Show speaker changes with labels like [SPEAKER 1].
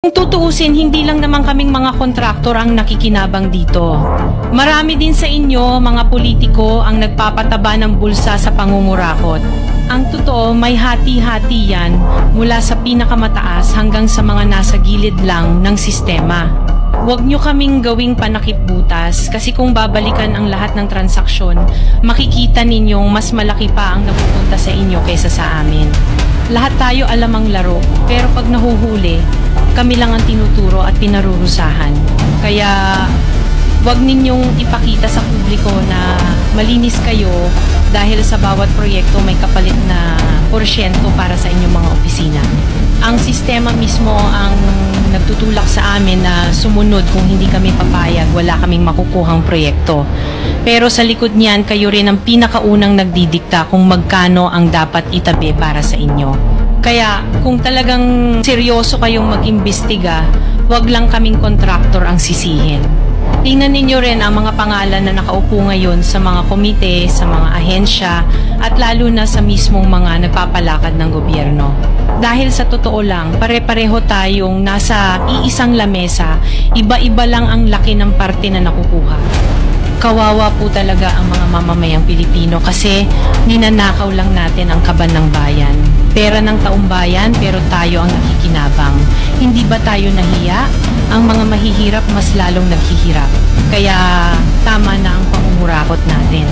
[SPEAKER 1] Kung tutuusin, hindi lang naman kaming mga kontraktor ang nakikinabang dito. Marami din sa inyo, mga politiko, ang nagpapataba ng bulsa sa pangungurakot. Ang totoo, may hati-hati yan mula sa pinakamataas hanggang sa mga nasa gilid lang ng sistema. Huwag nyo kaming gawing panakip butas kasi kung babalikan ang lahat ng transaksyon, makikita ninyong mas malaki pa ang napupunta sa inyo kaysa sa amin. Lahat tayo alam ang laro, pero pag nahuhuli, kami lang ang tinuturo at pinarurusahan. Kaya wag ninyong ipakita sa publiko na malinis kayo dahil sa bawat proyekto may kapalit na porsyento para sa inyong mga opisina. Ang sistema mismo ang nagtutulak sa amin na sumunod. Kung hindi kami papayag, wala kaming makukuhang proyekto. Pero sa likod niyan, kayo rin ang pinakaunang nagdidikta kung magkano ang dapat itabi para sa inyo. Kaya kung talagang seryoso kayong mag-imbestiga, wag lang kaming kontraktor ang sisihin. Tingnan ninyo rin ang mga pangalan na nakaupo ngayon sa mga komite, sa mga ahensya, at lalo na sa mismong mga nagpapalakad ng gobyerno. Dahil sa totoo lang, pare-pareho tayong nasa iisang lamesa, iba-iba lang ang laki ng parte na nakukuha. Kawawa po talaga ang mga mamamayang Pilipino kasi ninanakaw lang natin ang kaban ng bayan. Pera ng taong bayan pero tayo ang nakikinabang. Hindi ba tayo nahiya? Ang mga mahihirap mas lalong naghihirap. Kaya tama na ang pangungurakot natin.